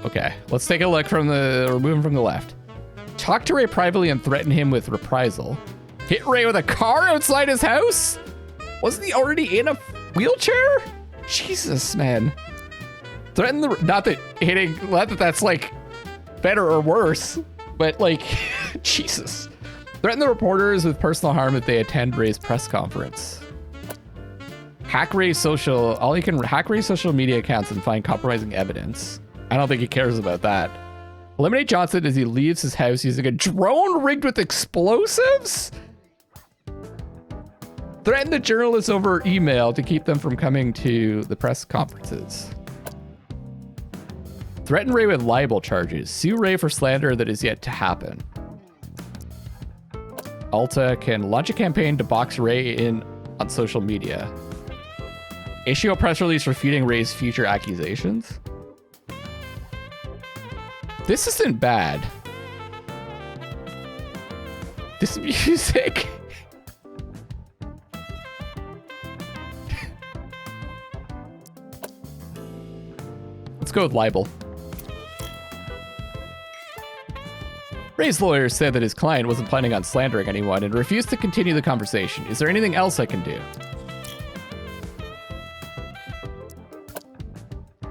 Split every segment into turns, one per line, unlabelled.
Okay, let's take a look from we're moving from the left. Talk to Ray privately and threaten him with reprisal. Hit Ray with a car outside his house? Wasn't he already in a wheelchair? Jesus, man. Threaten the, not that that's like better or worse, but like, Jesus. Threaten the reporters with personal harm if they attend Ray's press conference. Hack Ray's social, hack Ray's social media accounts and find compromising evidence. I don't think he cares about that. Eliminate Johnson as he leaves his house using a drone rigged with explosives? Threaten the journalists over email to keep them from coming to the press conferences. Threaten Ray with libel charges. Sue Ray for slander that is yet to happen. Alta can launch a campaign to box Ray in on social media. Issue a press release refuting Ray's future accusations. This isn't bad. This music. Let's go with libel. Ray's lawyer said that his client wasn't planning on slandering anyone and refused to continue the conversation. Is there anything else I can do?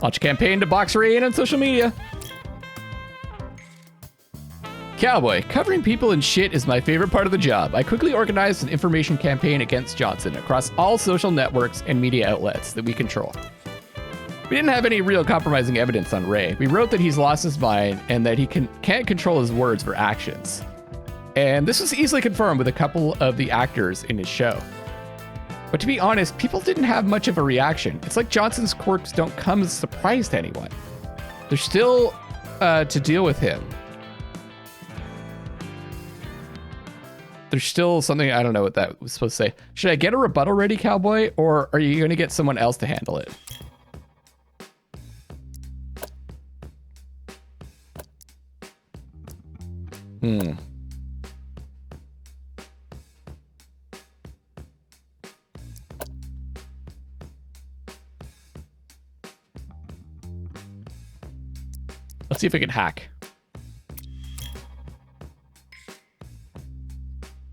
Launch a campaign to box Ray in on social media. Cowboy, covering people and shit is my favorite part of the job. I quickly organized an information campaign against Johnson across all social networks and media outlets that we control. We didn't have any real compromising evidence on Ray. We wrote that he's lost his mind and that he can't control his words or actions. And this was easily confirmed with a couple of the actors in his show. But to be honest, people didn't have much of a reaction. It's like Johnson's quirks don't come as a surprise to anyone. There's still to deal with him. There's still something, I don't know what that was supposed to say. Should I get a rebuttal ready, Cowboy, or are you going to get someone else to handle it? Let's see if we can hack.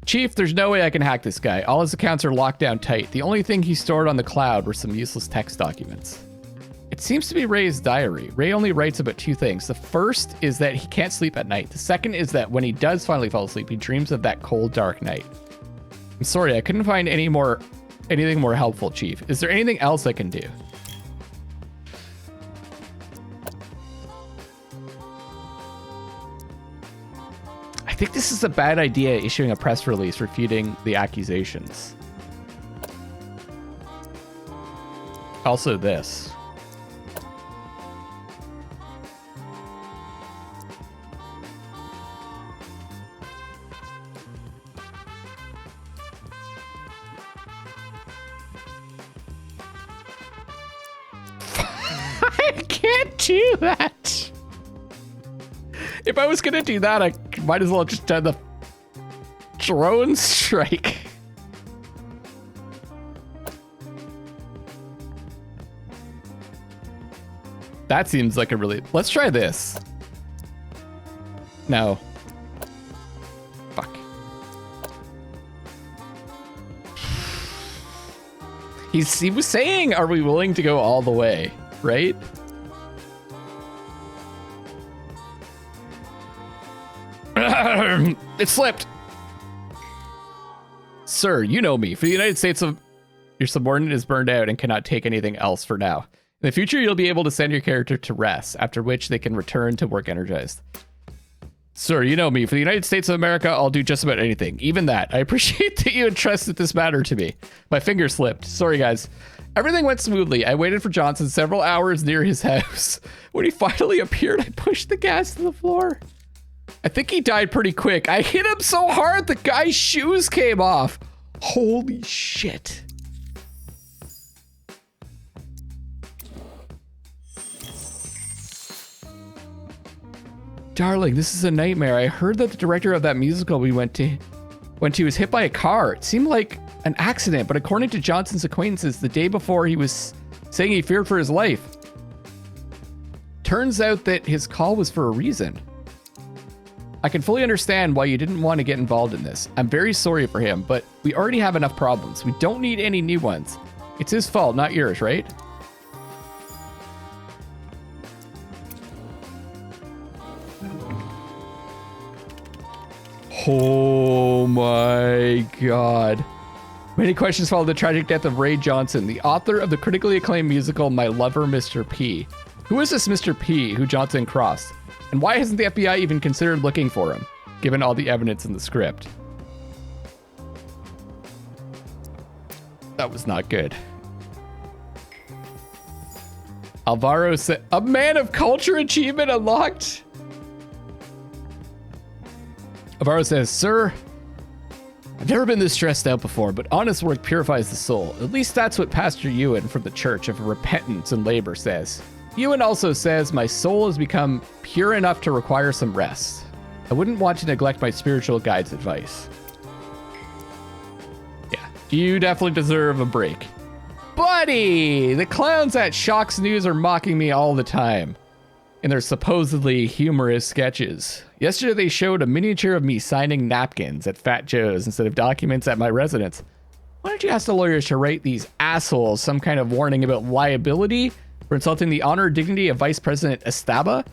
Chief, there's no way I can hack this guy. All his accounts are locked down tight. The only thing he stored on the cloud were some useless text documents. It seems to be Ray's diary. Ray only writes about two things. The first is that he can't sleep at night. The second is that when he does finally fall asleep, he dreams of that cold, dark night. I'm sorry, I couldn't find anything more helpful, Chief. Is there anything else I can do? I think this is a bad idea, issuing a press release refuting the accusations. Also this. I can't do that. If I was gonna do that, I might as well just done the drone strike. That seems like a really... Let's try this. No. Fuck. He was saying, are we willing to go all the way, right? It slipped. Sir, you know me. For the United States, your subordinate is burned out and cannot take anything else for now. In the future, you'll be able to send your character to rest, after which they can return to work energized. Sir, you know me. For the United States of America, I'll do just about anything. Even that. I appreciate that you entrusted this matter to me. My finger slipped. Sorry, guys. Everything went smoothly. I waited for Johnson several hours near his house. When he finally appeared, I pushed the gas to the floor. I think he died pretty quick. I hit him so hard the guy's shoes came off. Holy shit. Darling, this is a nightmare. I heard that the director of that musical we went to was hit by a car. It seemed like an accident, but according to Johnson's acquaintances, the day before he was saying he feared for his life. Turns out that his call was for a reason. I can fully understand why you didn't want to get involved in this. I'm very sorry for him, but we already have enough problems. We don't need any new ones. It's his fault, not yours, right? Oh my God. Many questions follow the tragic death of Ray Johnson, the author of the critically acclaimed musical My Lover, Mr. P. Who is this Mr. P who Johnson crossed? And why hasn't the FBI even considered looking for him, given all the evidence in the script? That was not good. Alvaro said, a man of culture achievement unlocked? Alvaro says, sir, I've never been this stressed out before, but honest work purifies the soul. At least that's what Pastor Ewan from the Church of Repentance and Labor says. Ewan also says, my soul has become pure enough to require some rest. I wouldn't want to neglect my spiritual guide's advice. Yeah, you definitely deserve a break. Buddy, the clowns at Shocks News are mocking me all the time in their supposedly humorous sketches. Yesterday, they showed a miniature of me signing napkins at Fat Joe's instead of documents at my residence. Why don't you ask the lawyers to write these assholes some kind of warning about liability for insulting the honor and dignity of Vice President Estaba?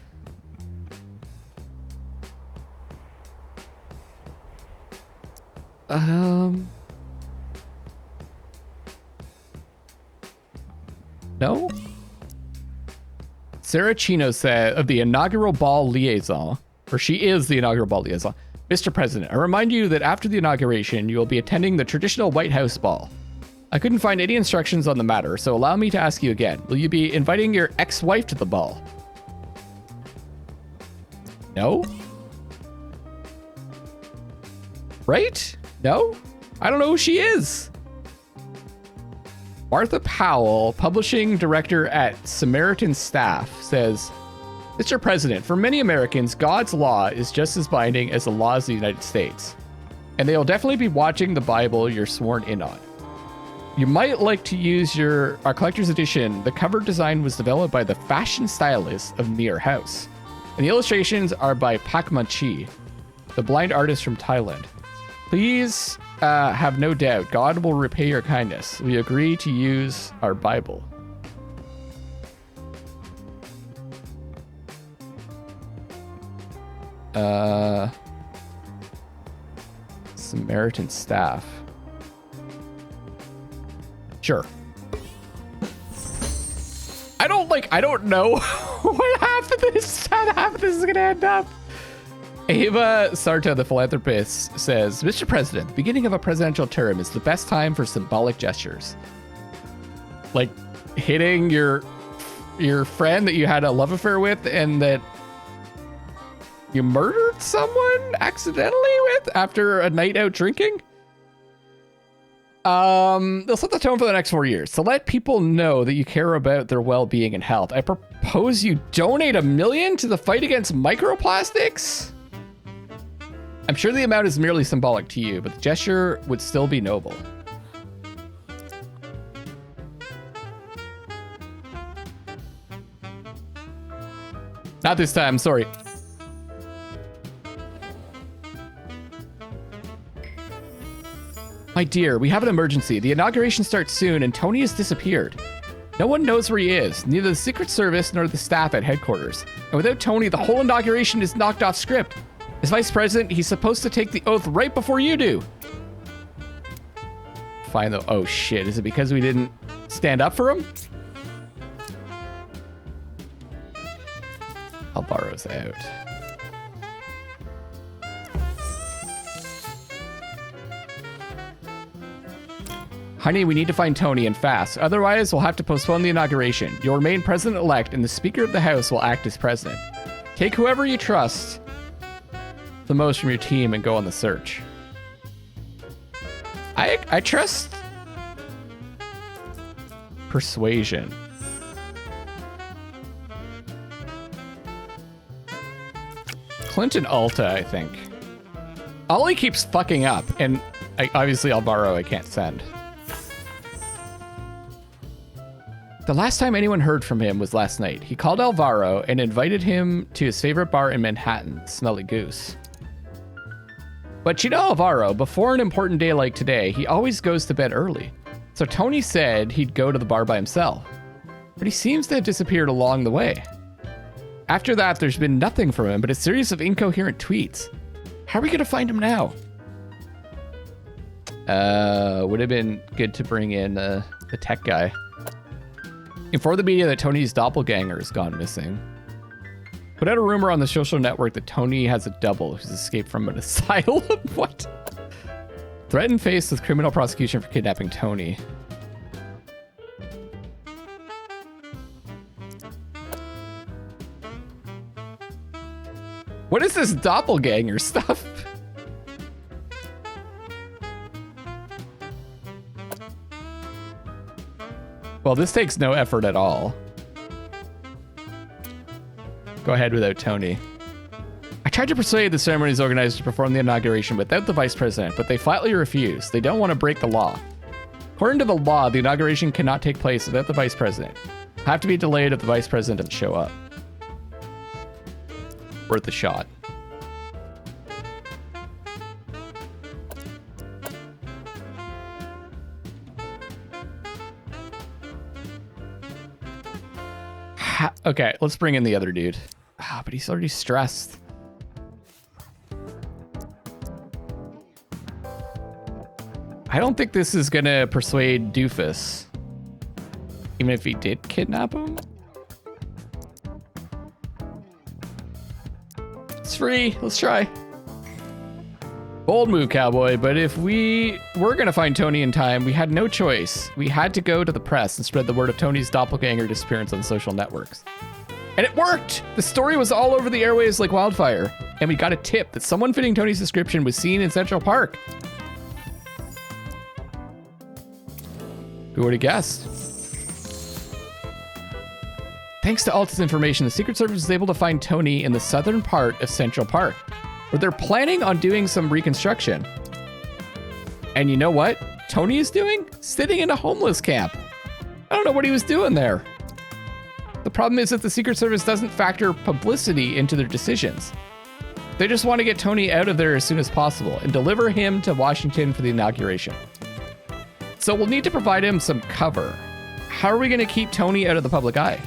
No? Sarah Chino said of the inaugural ball liaison, or she is the inaugural ball liaison. Mr. President, I remind you that after the inauguration, you will be attending the traditional White House ball. I couldn't find any instructions on the matter, so allow me to ask you again. Will you be inviting your ex-wife to the ball? No? Right? No? I don't know who she is. Martha Powell, publishing director at Samaritan Staff, says, Mr. President, for many Americans, God's law is just as binding as the laws of the United States. And they will definitely be watching the Bible you're sworn in on. You might like to use our collector's edition. The cover design was developed by the fashion stylist of Near House. And the illustrations are by Pak Manchi, the blind artist from Thailand. Please have no doubt God will repay your kindness. We agree to use our Bible. Samaritan Staff. Sure. I don't know what half of this is gonna end up. Ava Sarto, the philanthropist, says, Mr. President, the beginning of a presidential term is the best time for symbolic gestures. Like hitting your friend that you had a love affair with and that you murdered someone accidentally with after a night out drinking. They'll set the tone for the next 4 years to let people know that you care about their well-being and health. I propose you donate $1 million to the fight against microplastics. I'm sure the amount is merely symbolic to you, but the gesture would still be noble. Not this time, sorry. My dear, we have an emergency. The inauguration starts soon and Tony has disappeared. No one knows where he is, neither the Secret Service nor the staff at headquarters. And without Tony, the whole inauguration is knocked off script. As vice president, he's supposed to take the oath right before you do. Fine though. Oh shit, is it because we didn't stand up for him? Alvaro's out. Honey, we need to find Tony and fast. Otherwise, we'll have to postpone the inauguration. You'll remain president-elect and the Speaker of the House will act as president. Take whoever you trust the most from your team and go on the search. I trust persuasion. Clinton Alta, I think. Ollie keeps fucking up, and obviously Alvaro I can't send. The last time anyone heard from him was last night. He called Alvaro and invited him to his favorite bar in Manhattan, Smelly Goose. But you know Alvaro, before an important day like today, he always goes to bed early. So Tony said he'd go to the bar by himself. But he seems to have disappeared along the way. After that, there's been nothing from him but a series of incoherent tweets. How are we gonna find him now? Would have been good to bring in the tech guy. Inform the media that Tony's doppelganger has gone missing. Put out a rumor on the social network that Tony has a double who's escaped from an asylum. What? Threaten faced with criminal prosecution for kidnapping Tony. What is this doppelganger stuff? Well, this takes no effort at all. Go ahead without Tony. I tried to persuade the ceremony's organizers to perform the inauguration without the vice president, but they flatly refused. They don't want to break the law. According to the law, the inauguration cannot take place without the vice president. It'll have to be delayed if the vice president doesn't show up. Worth a shot. Okay, let's bring in the other dude. Ah, but he's already stressed. I don't think this is gonna persuade Doofus. Even if he did kidnap him. It's free, let's try. Bold move, cowboy, but if we were gonna find Tony in time, we had no choice. We had to go to the press and spread the word of Tony's doppelganger disappearance on social networks. And it worked! The story was all over the airwaves like wildfire, and we got a tip that someone fitting Tony's description was seen in Central Park. Who would have guessed? Thanks to Alta's information, the Secret Service was able to find Tony in the southern part of Central Park, where they're planning on doing some reconstruction. And you know what Tony is doing? Sitting in a homeless camp. I don't know what he was doing there. The problem is that the Secret Service doesn't factor publicity into their decisions. They just want to get Tony out of there as soon as possible and deliver him to Washington for the inauguration. So we'll need to provide him some cover. How are we going to keep Tony out of the public eye?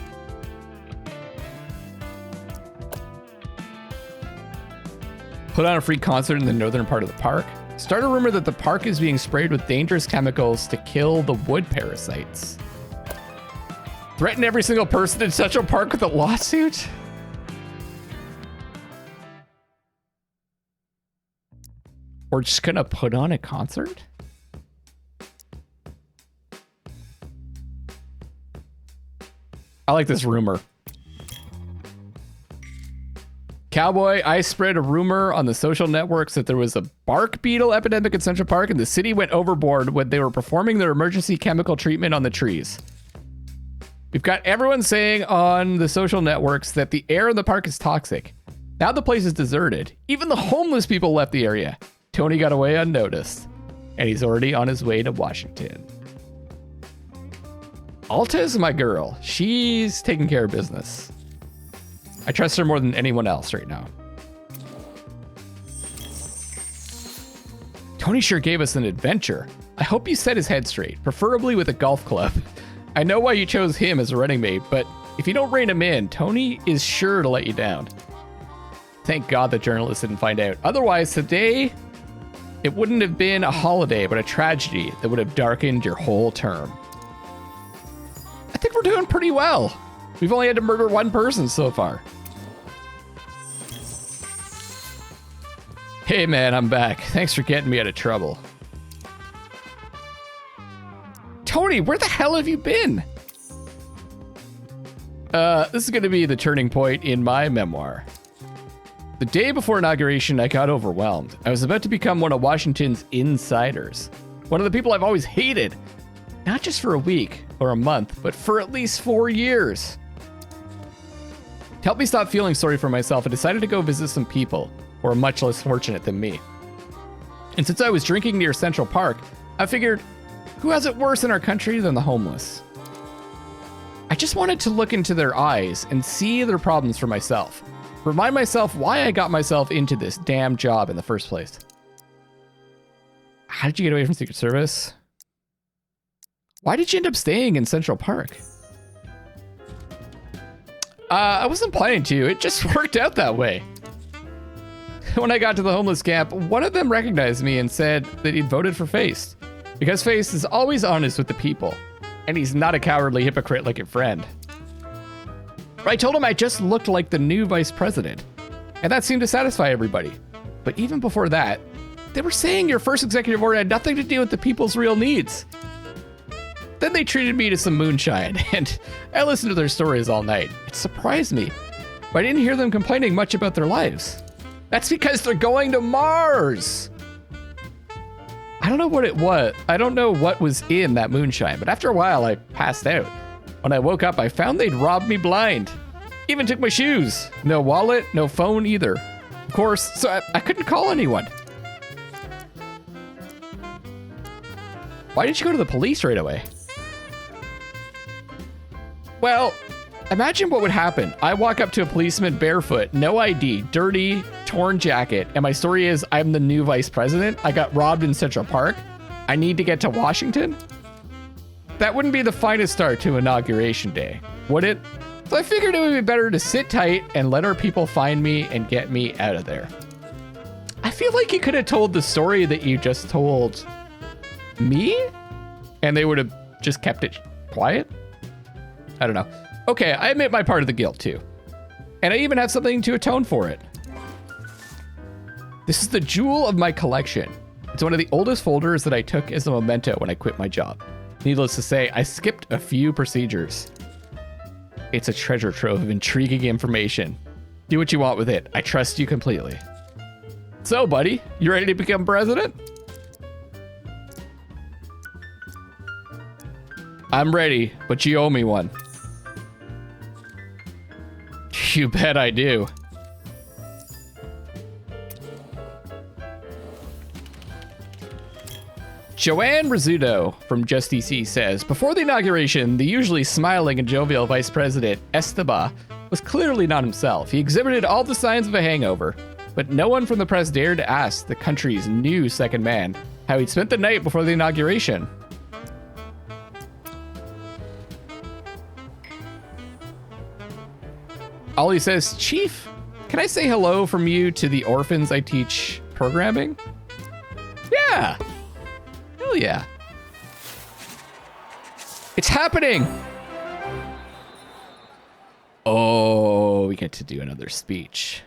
Put on a free concert in the northern part of the park. Start a rumor that the park is being sprayed with dangerous chemicals to kill the wood parasites. Threaten every single person in Central Park with a lawsuit? We're just gonna put on a concert? I like this rumor. Cowboy, I spread a rumor on the social networks that there was a bark beetle epidemic in Central Park and the city went overboard when they were performing their emergency chemical treatment on the trees. We've got everyone saying on the social networks that the air in the park is toxic. Now the place is deserted. Even the homeless people left the area. Tony got away unnoticed, and he's already on his way to Washington. Alta is my girl. She's taking care of business. I trust her more than anyone else right now. Tony sure gave us an adventure. I hope you set his head straight, preferably with a golf club. I know why you chose him as a running mate, but if you don't rein him in, Tony is sure to let you down. Thank God the journalists didn't find out. Otherwise, today, it wouldn't have been a holiday, but a tragedy that would have darkened your whole term. I think we're doing pretty well. We've only had to murder one person so far. Hey man, I'm back. Thanks for getting me out of trouble. Tony, where the hell have you been? This is gonna be the turning point in my memoir. The day before inauguration, I got overwhelmed. I was about to become one of Washington's insiders. One of the people I've always hated. Not just for a week or a month, but for at least 4 years. To help me stop feeling sorry for myself, I decided to go visit some people who are much less fortunate than me. And since I was drinking near Central Park, I figured, who has it worse in our country than the homeless? I just wanted to look into their eyes and see their problems for myself. Remind myself why I got myself into this damn job in the first place. How did you get away from Secret Service? Why did you end up staying in Central Park? I wasn't planning to. It just worked out that way. When I got to the homeless camp, one of them recognized me and said that he'd voted for Face. Because Face is always honest with the people. And he's not a cowardly hypocrite like your friend. I told him I just looked like the new vice president. And that seemed to satisfy everybody. But even before that, they were saying your first executive order had nothing to do with the people's real needs. Then they treated me to some moonshine, and I listened to their stories all night. It surprised me, but I didn't hear them complaining much about their lives. That's because they're going to Mars. I don't know what it was. I don't know what was in that moonshine, but after a while, I passed out. When I woke up, I found they'd robbed me blind. Even took my shoes. No wallet, no phone either. Of course, so I couldn't call anyone. Why didn't you go to the police right away? Well, imagine what would happen. I walk up to a policeman barefoot, no ID, dirty, torn jacket, and my story is I'm the new vice president. I got robbed in Central Park. I need to get to Washington. That wouldn't be the finest start to Inauguration Day, would it? So I figured it would be better to sit tight and let our people find me and get me out of there. I feel like you could have told the story that you just told me, and they would have just kept it quiet. I don't know. Okay, I admit my part of the guilt too. And I even have something to atone for it. This is the jewel of my collection. It's one of the oldest folders that I took as a memento when I quit my job. Needless to say, I skipped a few procedures. It's a treasure trove of intriguing information. Do what you want with it. I trust you completely. So, buddy, you ready to become president? I'm ready, but you owe me one. You bet I do. Joanne Rizzuto from Just DC says, before the inauguration, the usually smiling and jovial Vice President Esteban was clearly not himself. He exhibited all the signs of a hangover, but no one from the press dared to ask the country's new second man how he'd spent the night before the inauguration. Ollie says, Chief, can I say hello from you to the orphans I teach programming? Yeah. Hell yeah. It's happening. Oh, we get to do another speech.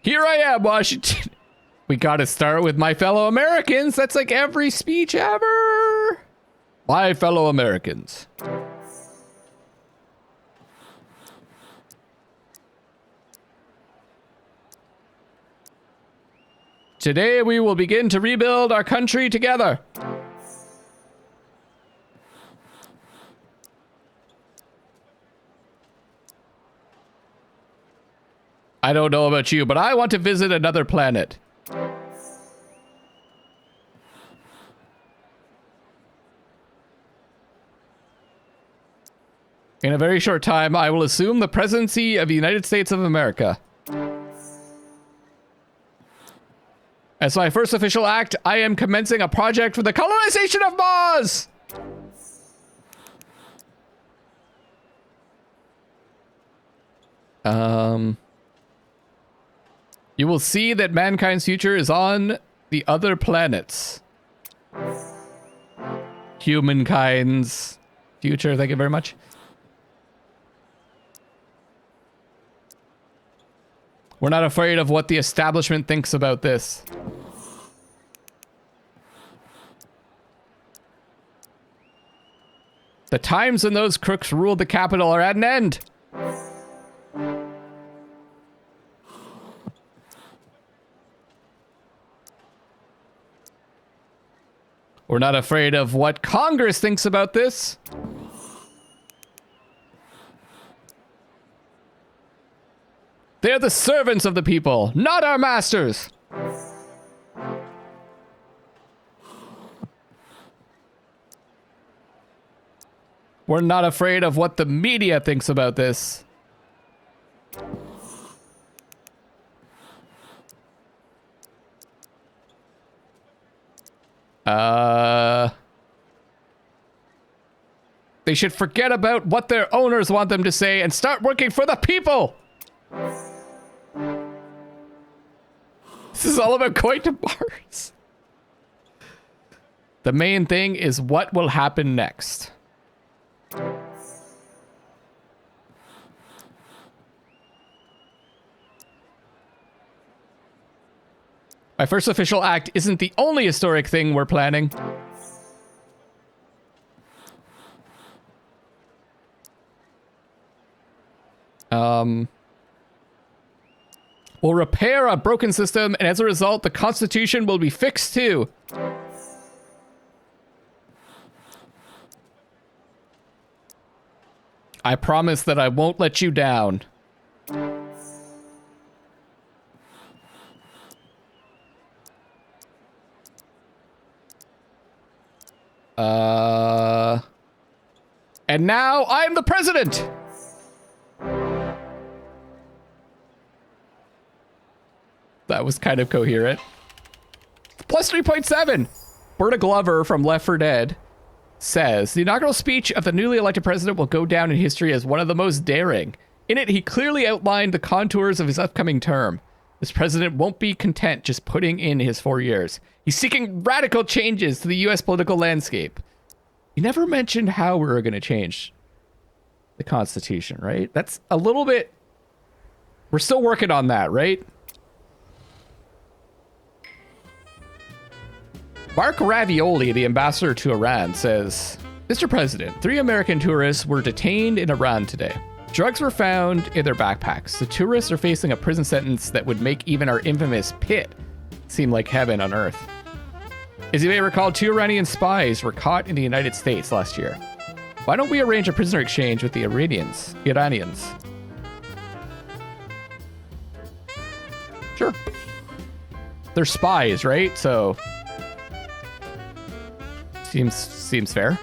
Here I am, Washington. We got to start with my fellow Americans. That's like every speech ever. My fellow Americans. Today we will begin to rebuild our country together. I don't know about you, but I want to visit another planet. In a very short time, I will assume the presidency of the United States of America. As my first official act, I am commencing a project for the colonization of Mars! You will see that mankind's future is on the other planets. Humankind's future, thank you very much. We're not afraid of what the establishment thinks about this. The times when those crooks ruled the capital are at an end. We're not afraid of what Congress thinks about this. They're the servants of the people, not our masters. We're not afraid of what the media thinks about this. They should forget about what their owners want them to say and start working for the people. This is all about going to bars. The main thing is what will happen next. My first official act isn't the only historic thing we're planning. We'll repair a broken system, and as a result, the Constitution will be fixed too. I promise that I won't let you down. And now I'm the president. That was kind of coherent. Plus 3.7. Berta Glover from Left 4 Dead says, the inaugural speech of the newly elected president will go down in history as one of the most daring. In it, he clearly outlined the contours of his upcoming term. This president won't be content just putting in his 4 years. He's seeking radical changes to the U.S. political landscape. He never mentioned how we were going to change the Constitution, right? That's a little bit... We're still working on that, right? Mark Ravioli, the ambassador to Iran, says, Mr. President, 3 American tourists were detained in Iran today. Drugs were found in their backpacks. The tourists are facing a prison sentence that would make even our infamous pit seem like heaven on earth. As you may recall, 2 Iranian spies were caught in the United States last year. Why don't we arrange a prisoner exchange with the Iranians? Sure. They're spies, right? So... Seems fair.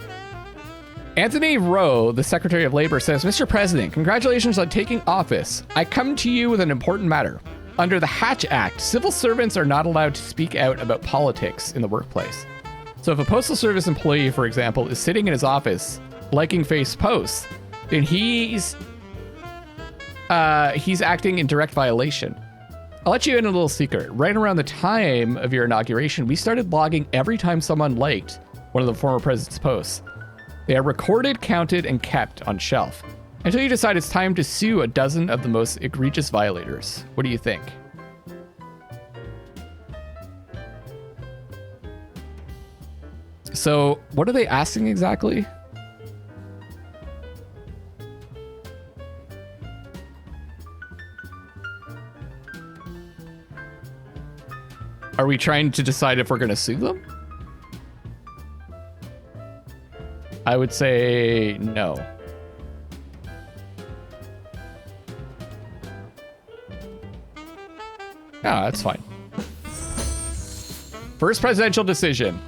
Anthony Rowe, the Secretary of Labor, says, Mr. President, congratulations on taking office. I come to you with an important matter. Under the Hatch Act, civil servants are not allowed to speak out about politics in the workplace. So if a Postal Service employee, for example, is sitting in his office liking face posts, then he's acting in direct violation. I'll let you in a little secret. Right around the time of your inauguration, we started logging every time someone liked one of the former president's posts. They are recorded, counted, and kept on shelf until you decide it's time to sue a dozen of the most egregious violators. What do you think? So, what are they asking exactly? Are we trying to decide if we're going to sue them? I would say no. Ah, that's fine. First presidential decision.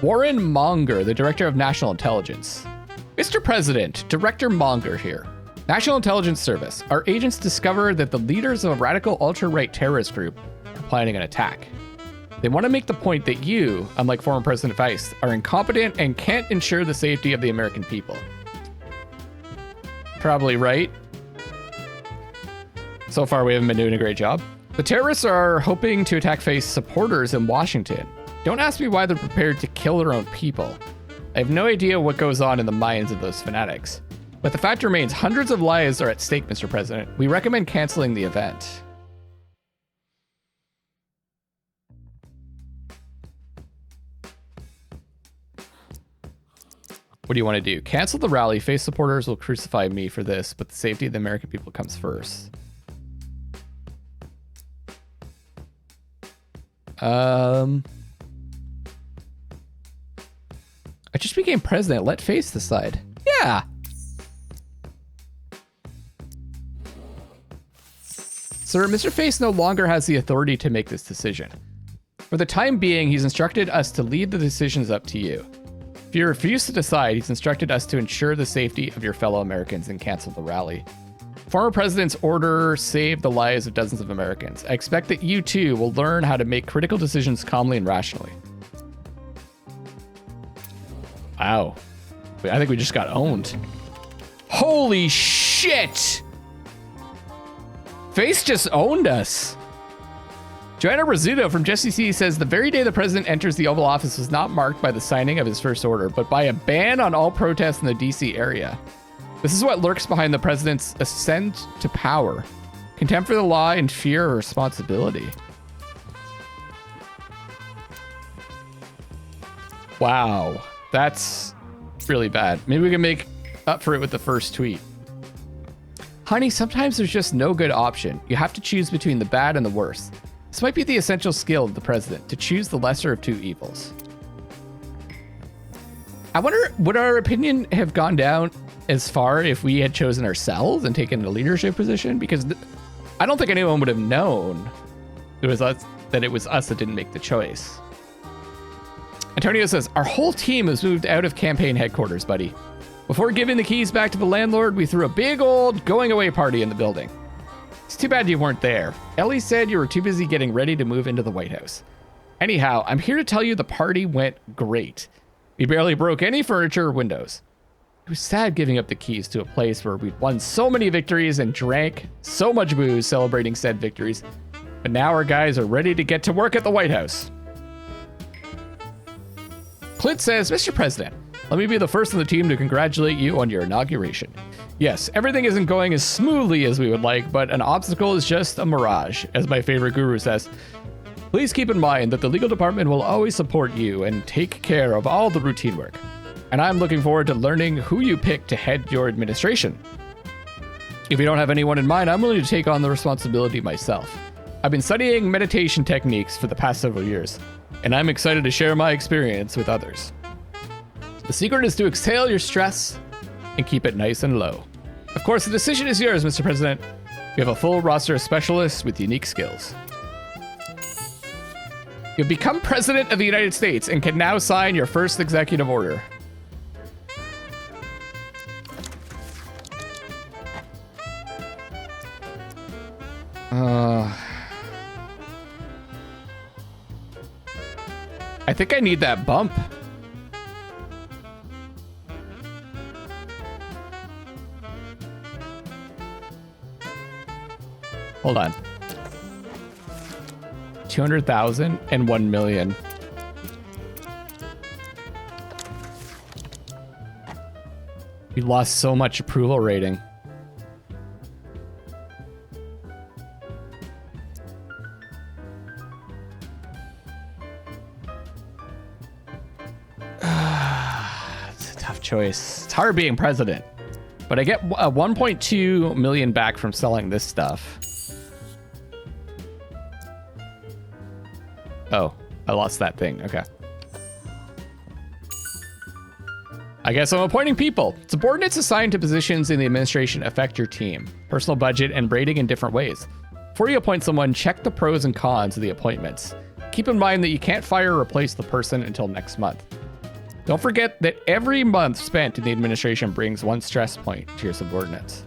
Warren Monger, the Director of National Intelligence. Mr. President, Director Monger here. National Intelligence Service. Our agents discovered that the leaders of a radical ultra-right terrorist group are planning an attack. They want to make the point that you, unlike former President Feist, are incompetent and can't ensure the safety of the American people. Probably right. So far, we haven't been doing a great job. The terrorists are hoping to attack Feist supporters in Washington. Don't ask me why they're prepared to kill their own people. I have no idea what goes on in the minds of those fanatics. But the fact remains, hundreds of lives are at stake, Mr. President. We recommend canceling the event. What do you want to do? Cancel the rally. Feist supporters will crucify me for this, but the safety of the American people comes first. I just became president. Let Feist decide. Yeah. Sir, Mr. Feist no longer has the authority to make this decision. For the time being, he's instructed us to leave the decisions up to you. If you refuse to decide, he's instructed us to ensure the safety of your fellow Americans and cancel the rally. Former president's order saved the lives of dozens of Americans. I expect that you too will learn how to make critical decisions calmly and rationally. Wow. I think we just got owned. Holy shit! Face just owned us. Joanna Rizzuto from Jesse C says the very day the president enters the Oval Office was not marked by the signing of his first order, but by a ban on all protests in the DC area. This is what lurks behind the president's ascent to power. Contempt for the law and fear of responsibility. Wow, that's really bad. Maybe we can make up for it with the first tweet. Honey, sometimes there's just no good option. You have to choose between the bad and the worst. This might be the essential skill of the president, to choose the lesser of two evils. I wonder, would our opinion have gone down as far if we had chosen ourselves and taken a leadership position? Because I don't think anyone would have known it was us, that it was us that didn't make the choice. Antonio says, our whole team has moved out of campaign headquarters, buddy. Before giving the keys back to the landlord, we threw a big old going away party in the building. It's too bad you weren't there. Ellie said you were too busy getting ready to move into the White House. Anyhow, I'm here to tell you the party went great. We barely broke any furniture or windows. It was sad giving up the keys to a place where we'd won so many victories and drank so much booze celebrating said victories. But now our guys are ready to get to work at the White House. Clint says, Mr. President, let me be the first on the team to congratulate you on your inauguration. Yes, everything isn't going as smoothly as we would like, but an obstacle is just a mirage, as my favorite guru says. Please keep in mind that the legal department will always support you and take care of all the routine work. And I'm looking forward to learning who you pick to head your administration. If you don't have anyone in mind, I'm willing to take on the responsibility myself. I've been studying meditation techniques for the past several years, and I'm excited to share my experience with others. The secret is to exhale your stress and keep it nice and low. Of course, the decision is yours, Mr. President. We have a full roster of specialists with unique skills. You've become President of the United States and can now sign your first executive order. I think I need that bump. Hold on. 200,000 and 1 million. We lost so much approval rating. It's a tough choice. It's hard being president, but I get a 1.2 million back from selling this stuff. Oh, I lost that thing. Okay. I guess I'm appointing people. Subordinates assigned to positions in the administration affect your team, personal budget, and rating in different ways. Before you appoint someone, check the pros and cons of the appointments. Keep in mind that you can't fire or replace the person until next month. Don't forget that every month spent in the administration brings one stress point to your subordinates.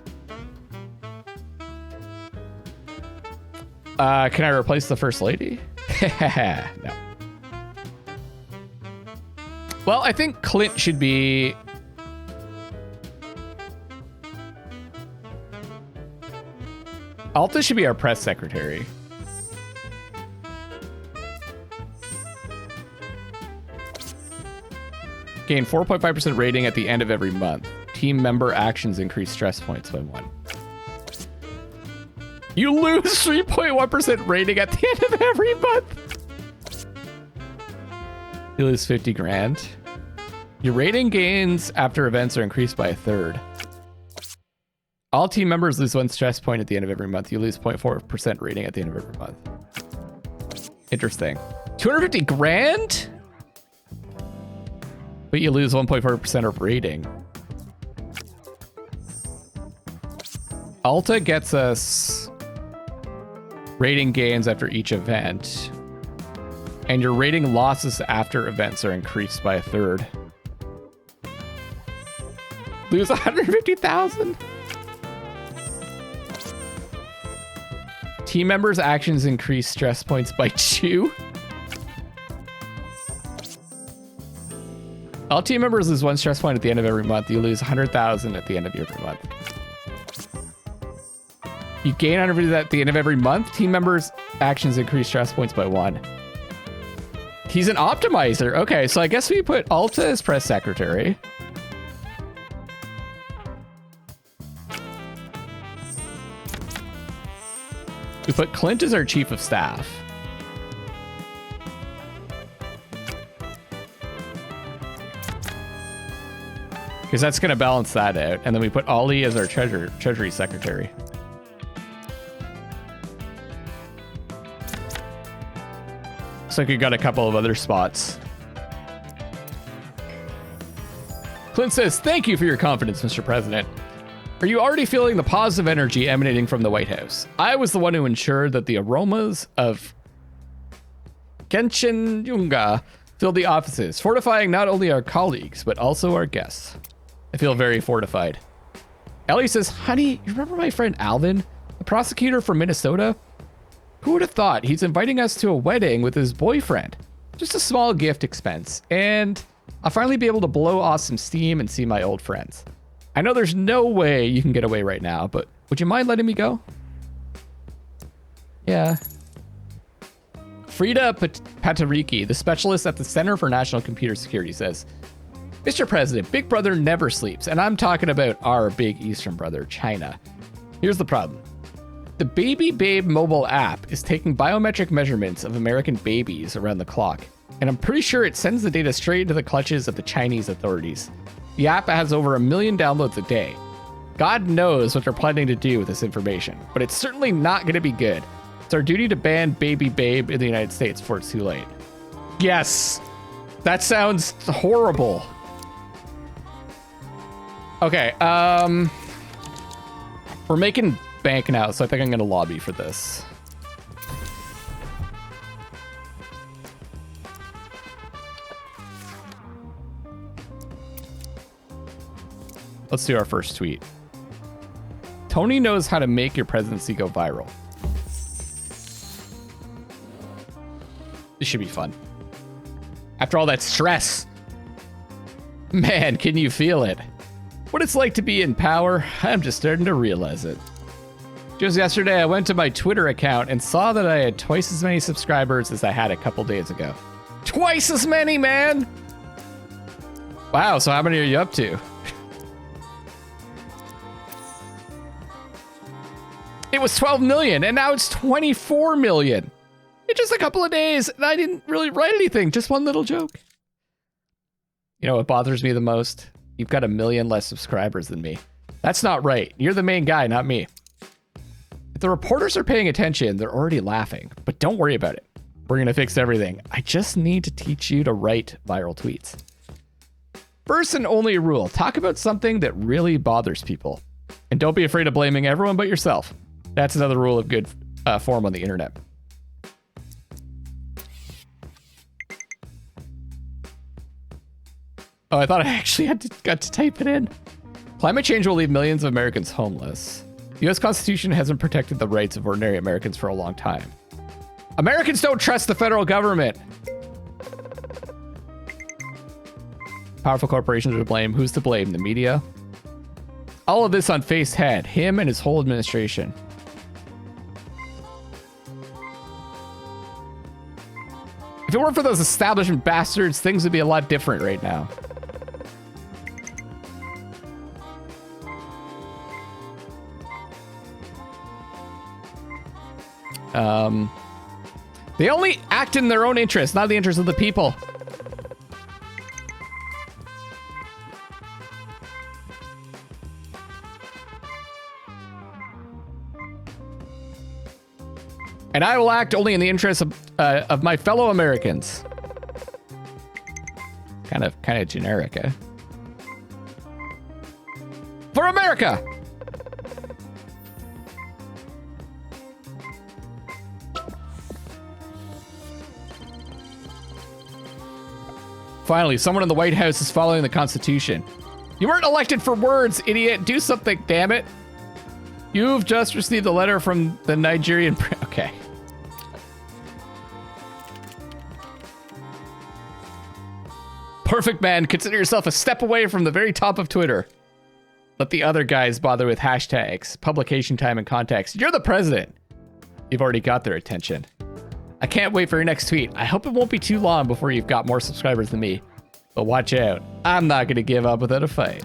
Can I replace the First Lady? No. Well, I think Clint should be... Alta should be our press secretary. Gain 4.5% rating at the end of every month. Team member actions increase stress points by 1. You lose 3.1% rating at the end of every month. You lose 50 grand. Your rating gains after events are increased by 1/3. All team members lose 1 stress point at the end of every month. You lose 0.4% rating at the end of every month. Interesting. 250 grand? But you lose 1.4% of rating. Alta gets us rating gains after each event, and your rating losses after events are increased by 1/3. Lose 150,000? Team members' actions increase stress points by 2. All team members lose 1 stress point at the end of every month. You lose 100,000 at the end of every month. You gain 150 at the end of every month. Team members' actions increase stress points by 1. He's an optimizer. Okay, so I guess we put Alta as press secretary. We put Clint as our chief of staff. Because that's going to balance that out. And then we put Ollie as our treasury secretary. Looks like we got a couple of other spots. Clint says, thank you for your confidence, Mr. President. Are you already feeling the positive energy emanating from the White House? I was the one who ensured that the aromas of Genshin Yunga filled the offices, fortifying not only our colleagues, but also our guests. I feel very fortified. Ellie says, honey, you remember my friend Alvin, the prosecutor from Minnesota? Who would have thought he's inviting us to a wedding with his boyfriend? Just a small gift expense, and I'll finally be able to blow off some steam and see my old friends. I know there's no way you can get away right now, but would you mind letting me go? Yeah. Frida Patariki, the specialist at the Center for National Computer Security, says, Mr. President, Big Brother never sleeps, and I'm talking about our big Eastern brother, China. Here's the problem. The Baby Babe mobile app is taking biometric measurements of American babies around the clock, and I'm pretty sure it sends the data straight into the clutches of the Chinese authorities. The app has over 1 million downloads a day. God knows what they're planning to do with this information, but it's certainly not going to be good. It's our duty to ban Baby Babe in the United States before it's too late. Yes, that sounds horrible. Okay, we're making bank now, so I think I'm going to lobby for this. Let's do our first tweet. Tony knows how to make your presidency go viral. This should be fun. After all that stress. Man, can you feel it? What it's like to be in power, I'm just starting to realize it. Just yesterday, I went to my Twitter account and saw that I had twice as many subscribers as I had a couple days ago. Twice as many, man! Wow, so how many are you up to? It was 12 million, and now it's 24 million. In just a couple of days, and I didn't really write anything, just one little joke. You know what bothers me the most? You've got 1 million less subscribers than me. That's not right. You're the main guy, not me. If the reporters are paying attention, they're already laughing, but don't worry about it. We're gonna fix everything. I just need to teach you to write viral tweets. First and only rule, talk about something that really bothers people. And don't be afraid of blaming everyone but yourself. That's another rule of good form on the internet. Oh, I thought I actually got to type it in. Climate change will leave millions of Americans homeless. The U.S. Constitution hasn't protected the rights of ordinary Americans for a long time. Americans don't trust the federal government. Powerful corporations are to blame. Who's to blame? The media? All of this on Face's head. Him and his whole administration. If it weren't for those establishment bastards, things would be a lot different right now. They only act in their own interest, not the interest of the people. And I will act only in the interest of my fellow Americans. Kind of generic, eh? For America! Finally, someone in the White House is following the Constitution. You weren't elected for words, idiot. Do something, damn it. You've just received a letter from the Nigerian... Okay. Perfect, man. Consider yourself a step away from the very top of Twitter. Let the other guys bother with hashtags, publication time, and context. You're the president. You've already got their attention. I can't wait for your next tweet. I hope it won't be too long before you've got more subscribers than me. But watch out. I'm not going to give up without a fight.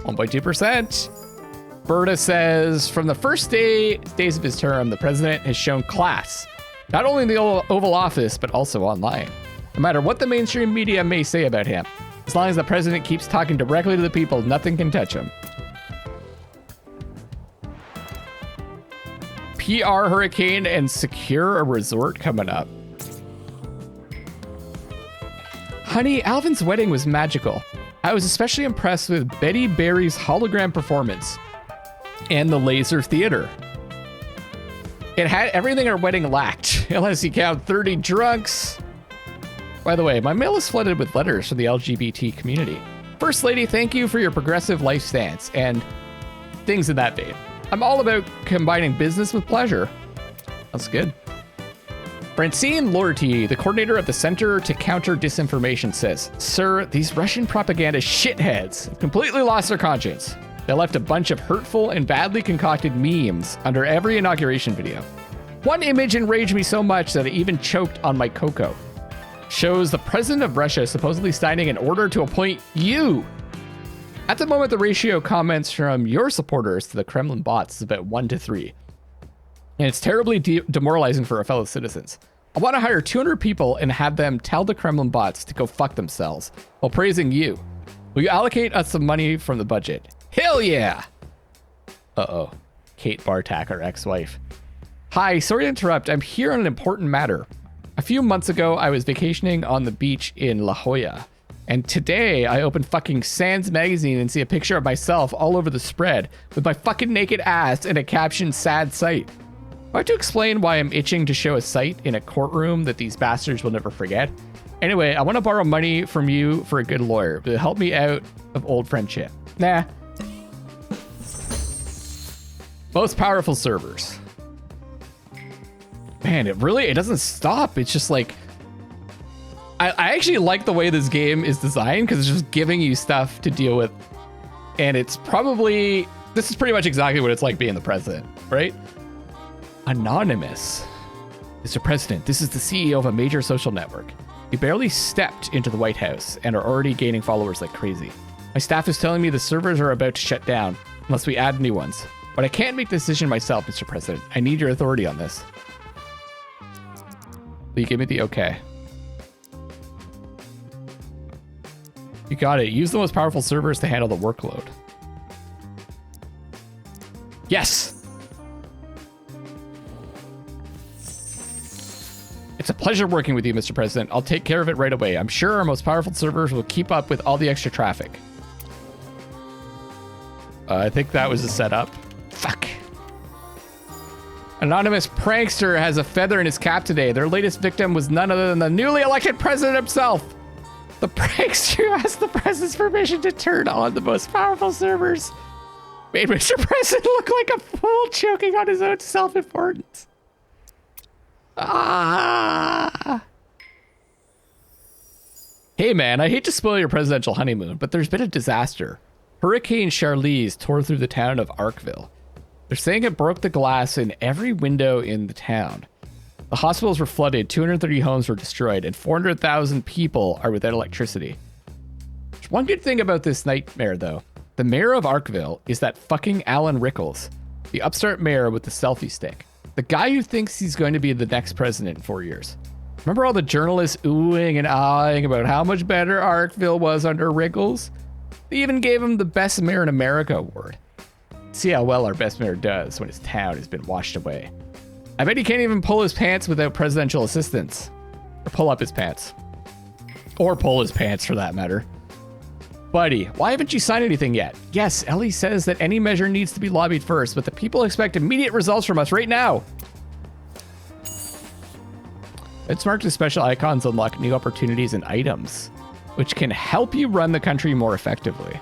%. Berta says, from the first days of his term, the president has shown class. Not only in the Oval Office, but also online. No matter what the mainstream media may say about him, as long as the president keeps talking directly to the people, nothing can touch him. PR hurricane and secure a resort coming up. Honey, Alvin's wedding was magical. I was especially impressed with Betty Barry's hologram performance and the laser theater. It had everything our wedding lacked, unless you count 30 drunks. By the way, my mail is flooded with letters from the LGBT community. First lady, thank you for your progressive life stance and things in that vein. I'm all about combining business with pleasure. That's good. Francine Lorty, the coordinator of the Center to Counter Disinformation, says, Sir, these Russian propaganda shitheads have completely lost their conscience. They left a bunch of hurtful and badly concocted memes under every inauguration video. One image enraged me so much that I even choked on my cocoa. Shows the president of Russia supposedly signing an order to appoint you. At the moment, the ratio comments from your supporters to the Kremlin bots is about 1 to 3. And it's terribly demoralizing for our fellow citizens. I want to hire 200 people and have them tell the Kremlin bots to go fuck themselves while praising you. Will you allocate us some money from the budget? Hell yeah! Uh-oh. Kate Bartak, our ex-wife. Hi, sorry to interrupt. I'm here on an important matter. A few months ago, I was vacationing on the beach in La Jolla. And today, I opened fucking Sands magazine and see a picture of myself all over the spread with my fucking naked ass and a caption, sad sight. I have to explain why I'm itching to show a sight in a courtroom that these bastards will never forget. Anyway, I want to borrow money from you for a good lawyer to help me out of old friendship. Nah. Most powerful servers. Man, it doesn't stop. It's just like, I actually like the way this game is designed because it's just giving you stuff to deal with. And it's probably, this is pretty much exactly what it's like being the president, right? Anonymous. Mr. President, this is the CEO of a major social network. We barely stepped into the White House and are already gaining followers like crazy. My staff is telling me the servers are about to shut down unless we add new ones. But I can't make the decision myself, Mr. President. I need your authority on this. Will you give me the okay? You got it. Use the most powerful servers to handle the workload. Yes! It's a pleasure working with you, Mr. President. I'll take care of it right away. I'm sure our most powerful servers will keep up with all the extra traffic. I think that was a setup. Fuck. Anonymous prankster has a feather in his cap today. Their latest victim was none other than the newly elected president himself. The prankster asked the president's permission to turn on the most powerful servers. Made Mr. President look like a fool choking on his own self-importance. Ah. Hey man, I hate to spoil your presidential honeymoon, but there's been a disaster. Hurricane Charlize tore through the town of Arkville. They're saying it broke the glass in every window in the town. The hospitals were flooded, 230 homes were destroyed, and 400,000 people are without electricity. There's one good thing about this nightmare, though. The mayor of Arkville is that fucking Alan Rickles, the upstart mayor with the selfie stick. The guy who thinks he's going to be the next president in 4 years. Remember all the journalists oohing and ahhing about how much better Arkville was under Rickles? They even gave him the Best Mayor in America award. See how well our best mayor does when his town has been washed away. I bet he can't even pull his pants without presidential assistance. Or pull up his pants. Or pull his pants, for that matter. Buddy, why haven't you signed anything yet? Yes, Ellie says that any measure needs to be lobbied first, but the people expect immediate results from us right now. It's marked as special icons unlock new opportunities and items, which can help you run the country more effectively.